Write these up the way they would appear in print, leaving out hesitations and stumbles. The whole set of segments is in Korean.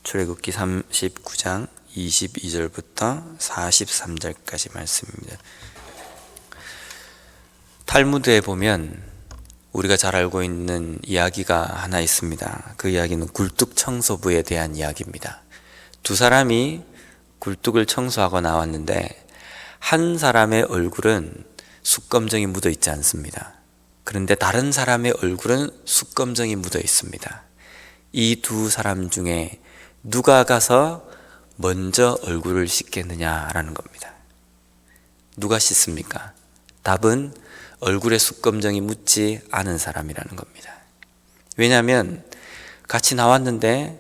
출애굽기 39장 22절부터 43절까지 말씀입니다. 탈무드에 보면 우리가 잘 알고 있는 이야기가 하나 있습니다. 그 이야기는 굴뚝 청소부에 대한 이야기입니다. 두 사람이 굴뚝을 청소하고 나왔는데 한 사람의 얼굴은 숯검정이 묻어 있지 않습니다. 그런데 다른 사람의 얼굴은 숯검정이 묻어 있습니다. 이 두 사람 중에 누가 가서 먼저 얼굴을 씻겠느냐라는 겁니다. 누가 씻습니까? 답은 얼굴에 숯검정이 묻지 않은 사람이라는 겁니다. 왜냐하면 같이 나왔는데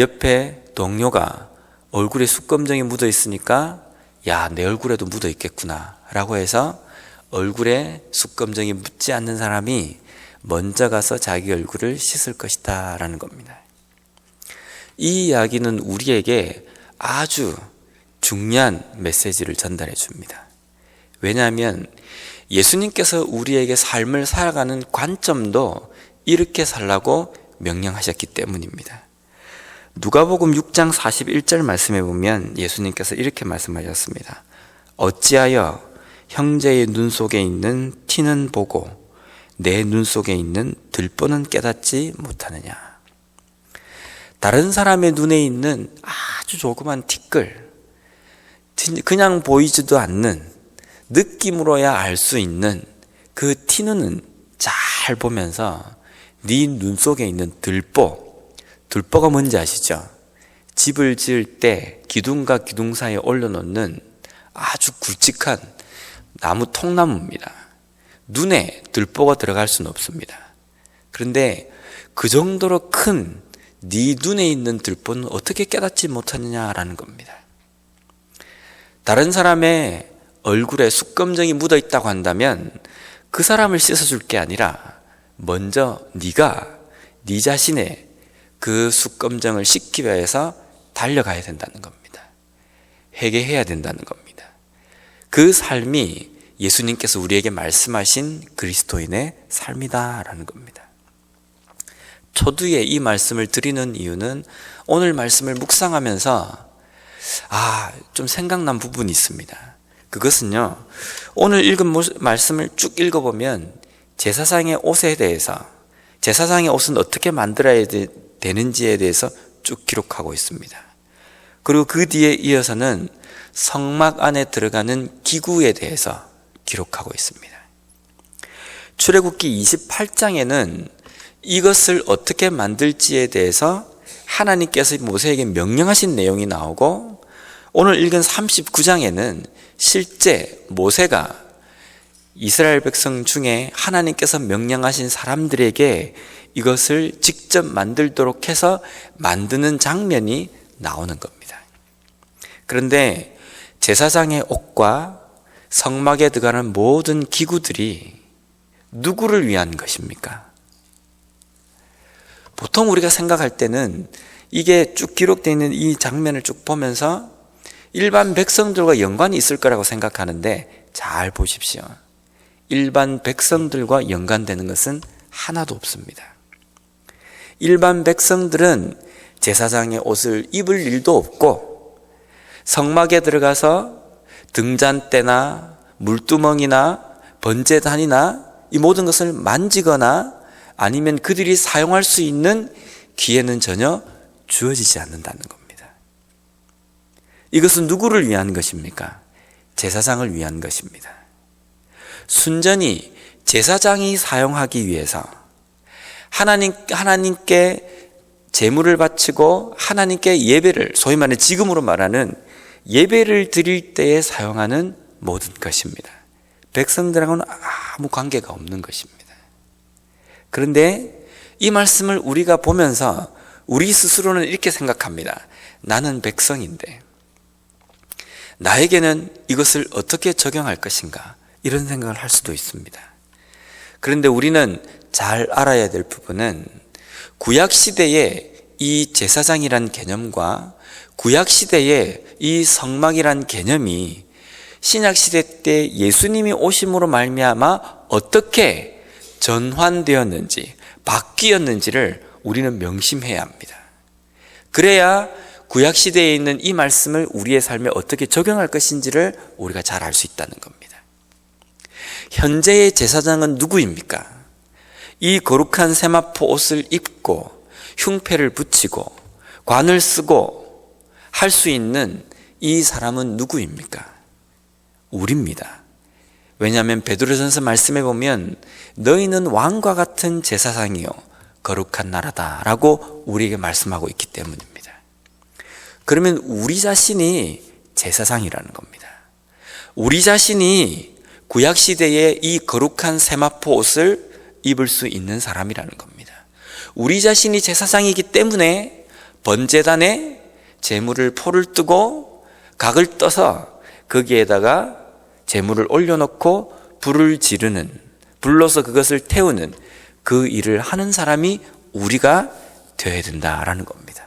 옆에 동료가 얼굴에 숯검정이 묻어 있으니까 야, 내 얼굴에도 묻어 있겠구나 라고 해서 얼굴에 숯검정이 묻지 않는 사람이 먼저 가서 자기 얼굴을 씻을 것이다 라는 겁니다. 이 이야기는 우리에게 아주 중요한 메시지를 전달해 줍니다. 왜냐하면 예수님께서 우리에게 삶을 살아가는 관점도 이렇게 살라고 명령하셨기 때문입니다. 누가복음 6장 41절 말씀에 보면 예수님께서 이렇게 말씀하셨습니다. 어찌하여 형제의 눈 속에 있는 티는 보고 내 눈 속에 있는 들보는 깨닫지 못하느냐. 다른 사람의 눈에 있는 아주 조그만 티끌, 그냥 보이지도 않는 느낌으로야 알 수 있는 그 티는 잘 보면서 네 눈 속에 있는 들보가 뭔지 아시죠? 집을 지을 때 기둥과 기둥 사이에 올려놓는 아주 굵직한 나무 통나무입니다. 눈에 들보가 들어갈 수는 없습니다. 그런데 그 정도로 큰 네 눈에 있는 들보는 어떻게 깨닫지 못하느냐라는 겁니다. 다른 사람의 얼굴에 숯검정이 묻어 있다고 한다면 그 사람을 씻어줄 게 아니라 먼저 네가 네 자신의 그 숯검정을 씻기 위해서 달려가야 된다는 겁니다. 회개해야 된다는 겁니다. 그 삶이 예수님께서 우리에게 말씀하신 그리스도인의 삶이다라는 겁니다. 초두에 이 말씀을 드리는 이유는 오늘 말씀을 묵상하면서 좀 생각난 부분이 있습니다. 그것은요, 오늘 읽은 말씀을 쭉 읽어보면 제사장의 옷에 대해서, 제사장의 옷은 어떻게 만들어야 되는지에 대해서 쭉 기록하고 있습니다. 그리고 그 뒤에 이어서는 성막 안에 들어가는 기구에 대해서 기록하고 있습니다. 출애굽기 28장에는 이것을 어떻게 만들지에 대해서 하나님께서 모세에게 명령하신 내용이 나오고, 오늘 읽은 39장에는 실제 모세가 이스라엘 백성 중에 하나님께서 명령하신 사람들에게 이것을 직접 만들도록 해서 만드는 장면이 나오는 겁니다. 그런데 제사장의 옷과 성막에 들어가는 모든 기구들이 누구를 위한 것입니까? 보통 우리가 생각할 때는 이게 쭉 기록되어 있는 이 장면을 쭉 보면서 일반 백성들과 연관이 있을 거라고 생각하는데 잘 보십시오. 일반 백성들과 연관되는 것은 하나도 없습니다. 일반 백성들은 제사장의 옷을 입을 일도 없고 성막에 들어가서 등잔대나 물두멍이나 번제단이나 이 모든 것을 만지거나 아니면 그들이 사용할 수 있는 기회는 전혀 주어지지 않는다는 겁니다. 이것은 누구를 위한 것입니까? 제사장을 위한 것입니다. 순전히 제사장이 사용하기 위해서 하나님께 제물을 바치고 하나님께 예배를, 소위 말하는 지금으로 말하는 예배를 드릴 때에 사용하는 모든 것입니다. 백성들하고는 아무 관계가 없는 것입니다. 그런데 이 말씀을 우리가 보면서 우리 스스로는 이렇게 생각합니다. 나는 백성인데 나에게는 이것을 어떻게 적용할 것인가, 이런 생각을 할 수도 있습니다. 그런데 우리는 잘 알아야 될 부분은 구약시대에 이 제사장이란 개념과 구약시대에 이 성막이란 개념이 신약시대 때 예수님이 오심으로 말미암아 어떻게 전환되었는지, 바뀌었는지를 우리는 명심해야 합니다. 그래야 구약시대에 있는 이 말씀을 우리의 삶에 어떻게 적용할 것인지를 우리가 잘 알 수 있다는 겁니다. 현재의 제사장은 누구입니까? 이 거룩한 세마포 옷을 입고 흉패를 붙이고 관을 쓰고 할 수 있는 이 사람은 누구입니까? 우리입니다. 왜냐하면 베드로전서 말씀에 보면 너희는 왕과 같은 제사장이요 거룩한 나라다 라고 우리에게 말씀하고 있기 때문입니다. 그러면 우리 자신이 제사장이라는 겁니다. 우리 자신이 구약시대에 이 거룩한 세마포 옷을 입을 수 있는 사람이라는 겁니다. 우리 자신이 제사장이기 때문에 번제단에 제물을 포를 뜨고 각을 떠서 거기에다가 제물을 올려놓고 불을 지르는, 불러서 그것을 태우는 그 일을 하는 사람이 우리가 되어야 된다라는 겁니다.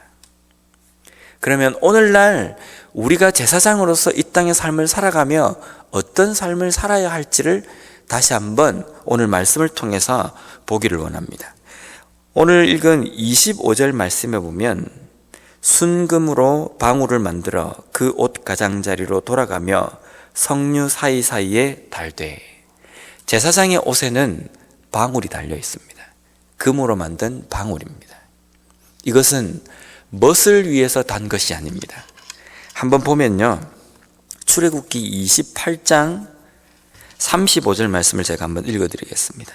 그러면 오늘날 우리가 제사장으로서 이 땅의 삶을 살아가며 어떤 삶을 살아야 할지를 다시 한번 오늘 말씀을 통해서 보기를 원합니다. 오늘 읽은 25절 말씀에 보면 순금으로 방울을 만들어 그 옷 가장자리로 돌아가며 성류 사이사이에 달되, 제사장의 옷에는 방울이 달려 있습니다. 금으로 만든 방울입니다. 이것은 멋을 위해서 단 것이 아닙니다. 한번 보면요, 출애굽기 28장 35절 말씀을 제가 한번 읽어드리겠습니다.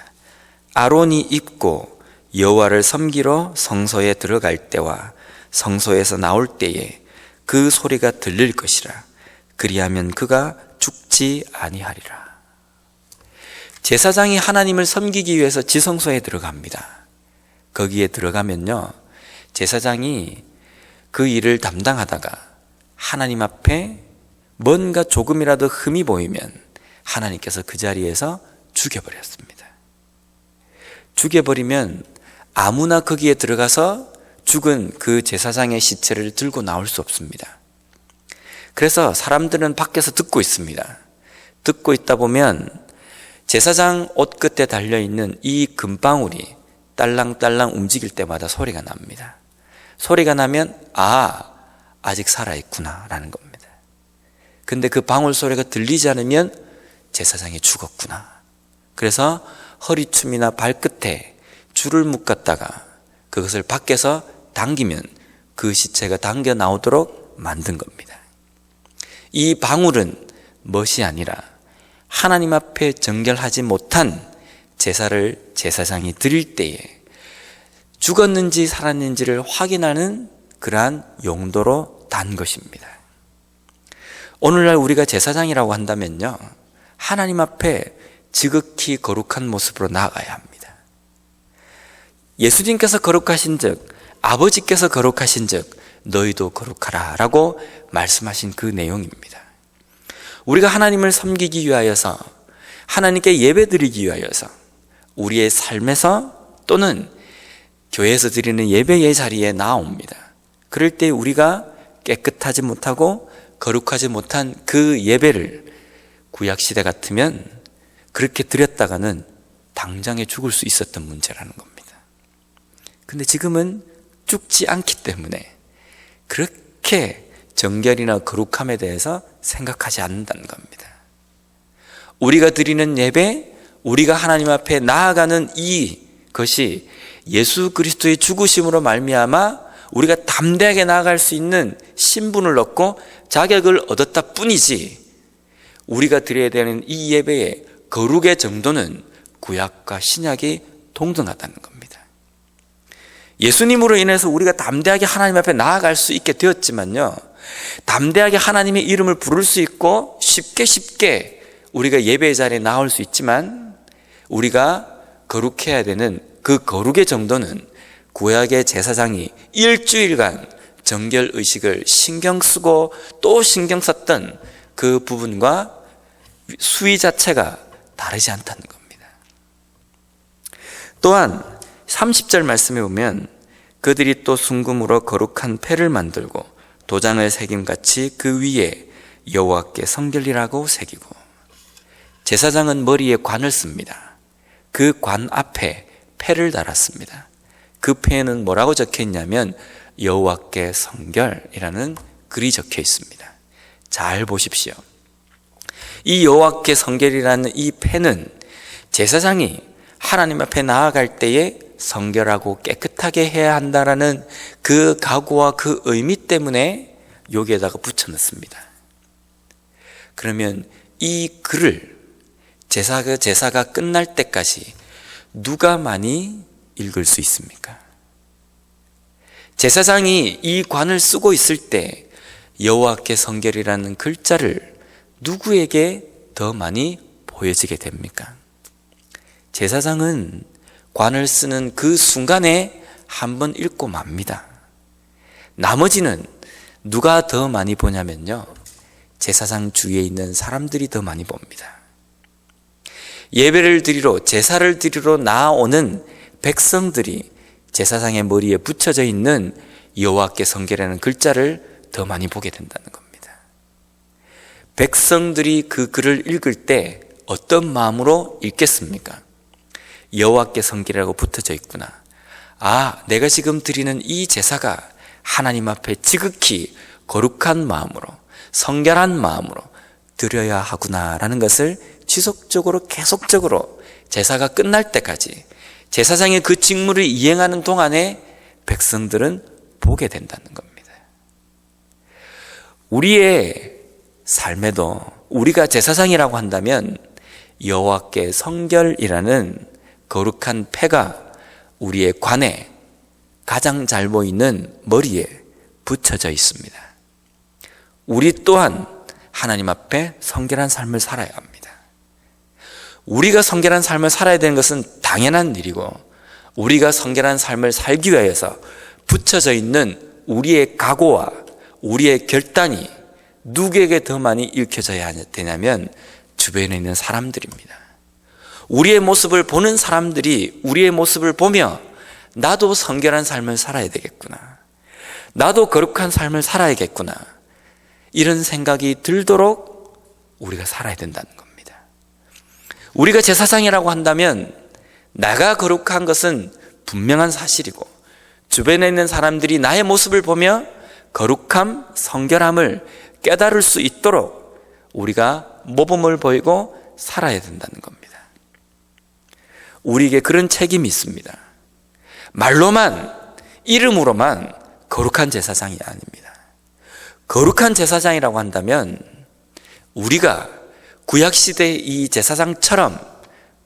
아론이 입고 여호와를 섬기러 성소에 들어갈 때와 성소에서 나올 때에 그 소리가 들릴 것이라. 그리하면 그가 죽지 아니하리라. 제사장이 하나님을 섬기기 위해서 지성소에 들어갑니다. 거기에 들어가면요, 제사장이 그 일을 담당하다가 하나님 앞에 뭔가 조금이라도 흠이 보이면 하나님께서 그 자리에서 죽여버렸습니다. 죽여버리면 아무나 거기에 들어가서 죽은 그 제사장의 시체를 들고 나올 수 없습니다. 그래서 사람들은 밖에서 듣고 있습니다. 듣고 있다 보면 제사장 옷 끝에 달려있는 이 금방울이 딸랑딸랑 움직일 때마다 소리가 납니다. 소리가 나면 아직 살아있구나 라는 겁니다. 근데 그 방울 소리가 들리지 않으면 제사장이 죽었구나. 그래서 허리춤이나 발끝에 줄을 묶었다가 그것을 밖에서 당기면 그 시체가 당겨 나오도록 만든 겁니다. 이 방울은 멋이 아니라 하나님 앞에 정결하지 못한 제사를 제사장이 드릴 때에 죽었는지 살았는지를 확인하는 그러한 용도로 단 것입니다. 오늘날 우리가 제사장이라고 한다면요, 하나님 앞에 지극히 거룩한 모습으로 나아가야 합니다. 예수님께서 거룩하신 즉, 아버지께서 거룩하신 즉 너희도 거룩하라 라고 말씀하신 그 내용입니다. 우리가 하나님을 섬기기 위하여서, 하나님께 예배드리기 위하여서 우리의 삶에서 또는 교회에서 드리는 예배의 자리에 나옵니다. 그럴 때 우리가 깨끗하지 못하고 거룩하지 못한 그 예배를 구약시대 같으면 그렇게 드렸다가는 당장에 죽을 수 있었던 문제라는 겁니다. 근데 지금은 죽지 않기 때문에 그렇게 정결이나 거룩함에 대해서 생각하지 않는다는 겁니다. 우리가 드리는 예배, 우리가 하나님 앞에 나아가는 이것이 예수 그리스도의 죽으심으로 말미암아 우리가 담대하게 나아갈 수 있는 신분을 얻고 자격을 얻었다 뿐이지, 우리가 드려야 되는 이 예배의 거룩의 정도는 구약과 신약이 동등하다는 겁니다. 예수님으로 인해서 우리가 담대하게 하나님 앞에 나아갈 수 있게 되었지만요, 담대하게 하나님의 이름을 부를 수 있고 쉽게 우리가 예배의 자리에 나올 수 있지만, 우리가 거룩해야 되는 그 거룩의 정도는 구약의 제사장이 일주일간 정결의식을 신경 쓰고 또 신경 썼던 그 부분과 수위 자체가 다르지 않다는 겁니다. 또한 30절 말씀에 보면 그들이 또 순금으로 거룩한 패를 만들고 도장을 새김같이 그 위에 여호와께 성결이라고 새기고, 제사장은 머리에 관을 씁니다. 그 관 앞에 패를 달았습니다. 그 패에는 뭐라고 적혀 있냐면 여호와께 성결이라는 글이 적혀 있습니다. 잘 보십시오. 이 여호와께 성결이라는 이 패는 제사장이 하나님 앞에 나아갈 때에 성결하고 깨끗하게 해야 한다라는 그 각오와 그 의미 때문에 여기에다가 붙여넣습니다. 그러면 이 글을 제사가 끝날 때까지 누가 많이 읽을 수 있습니까? 제사장이 이 관을 쓰고 있을 때 여호와께 성결이라는 글자를 누구에게 더 많이 보여지게 됩니까? 제사장은 관을 쓰는 그 순간에 한번 읽고 맙니다. 나머지는 누가 더 많이 보냐면요, 제사장 주위에 있는 사람들이 더 많이 봅니다. 예배를 드리러, 제사를 드리러 나아오는 백성들이 제사장의 머리에 붙여져 있는 여호와께 성결이라는 글자를 더 많이 보게 된다는 겁니다. 백성들이 그 글을 읽을 때 어떤 마음으로 읽겠습니까? 여호와께 성결이라고 붙어져 있구나. 아, 내가 지금 드리는 이 제사가 하나님 앞에 지극히 거룩한 마음으로, 성결한 마음으로 드려야 하구나라는 것을 지속적으로 계속적으로 제사가 끝날 때까지 제사장의 그 직무를 이행하는 동안에 백성들은 보게 된다는 겁니다. 우리의 삶에도 우리가 제사장이라고 한다면 여호와께 성결이라는 거룩한 패가 우리의 관에 가장 잘 보이는 머리에 붙여져 있습니다. 우리 또한 하나님 앞에 성결한 삶을 살아야 합니다. 우리가 성결한 삶을 살아야 되는 것은 당연한 일이고, 우리가 성결한 삶을 살기 위해서 붙여져 있는 우리의 각오와 우리의 결단이 누구에게 더 많이 읽혀져야 되냐면 주변에 있는 사람들입니다. 우리의 모습을 보는 사람들이 우리의 모습을 보며 나도 성결한 삶을 살아야 되겠구나, 나도 거룩한 삶을 살아야겠구나, 이런 생각이 들도록 우리가 살아야 된다는 겁니다. 우리가 제사장이라고 한다면 내가 거룩한 것은 분명한 사실이고, 주변에 있는 사람들이 나의 모습을 보며 거룩함, 성결함을 깨달을 수 있도록 우리가 모범을 보이고 살아야 된다는 겁니다. 우리에게 그런 책임이 있습니다. 말로만, 이름으로만 거룩한 제사장이 아닙니다. 거룩한 제사장이라고 한다면 우리가 구약시대의 이 제사장처럼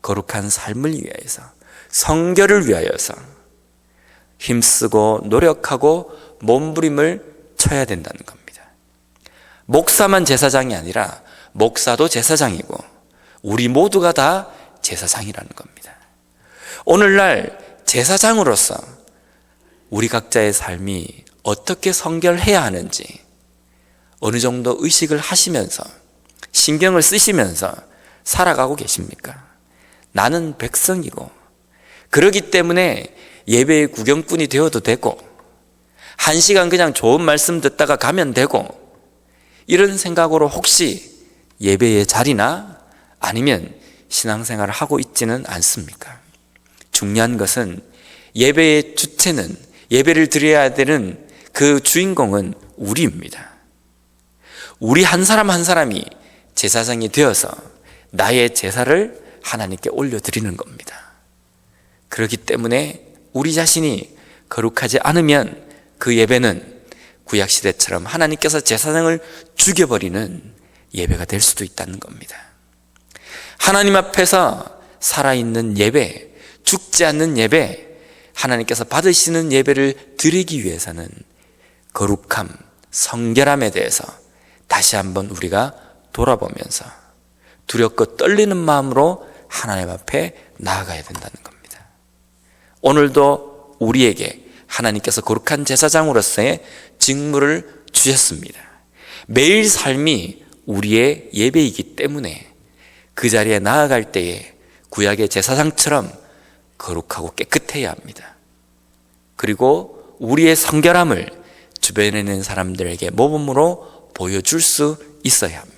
거룩한 삶을 위하여서, 성결을 위하여서 힘쓰고 노력하고 몸부림을 쳐야 된다는 겁니다. 목사만 제사장이 아니라 목사도 제사장이고 우리 모두가 다 제사장이라는 겁니다. 오늘날 제사장으로서 우리 각자의 삶이 어떻게 성결해야 하는지 어느 정도 의식을 하시면서 신경을 쓰시면서 살아가고 계십니까? 나는 백성이고, 그러기 때문에 예배의 구경꾼이 되어도 되고, 1시간 그냥 좋은 말씀 듣다가 가면 되고, 이런 생각으로 혹시 예배의 자리나 아니면 신앙생활을 하고 있지는 않습니까? 중요한 것은 예배의 주체는, 예배를 드려야 되는 그 주인공은 우리입니다. 우리 한 사람 한 사람이 제사장이 되어서 나의 제사를 하나님께 올려드리는 겁니다. 그렇기 때문에 우리 자신이 거룩하지 않으면 그 예배는 구약시대처럼 하나님께서 제사장을 죽여버리는 예배가 될 수도 있다는 겁니다. 하나님 앞에서 살아있는 예배, 죽지 않는 예배, 하나님께서 받으시는 예배를 드리기 위해서는 거룩함, 성결함에 대해서 다시 한번 우리가 돌아보면서 두렵고 떨리는 마음으로 하나님 앞에 나아가야 된다는 겁니다. 오늘도 우리에게 하나님께서 거룩한 제사장으로서의 직무를 주셨습니다. 매일 삶이 우리의 예배이기 때문에 그 자리에 나아갈 때에 구약의 제사장처럼 거룩하고 깨끗해야 합니다. 그리고 우리의 성결함을 주변에 있는 사람들에게 모범으로 보여줄 수 있어야 합니다.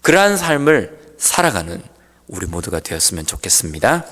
그러한 삶을 살아가는 우리 모두가 되었으면 좋겠습니다.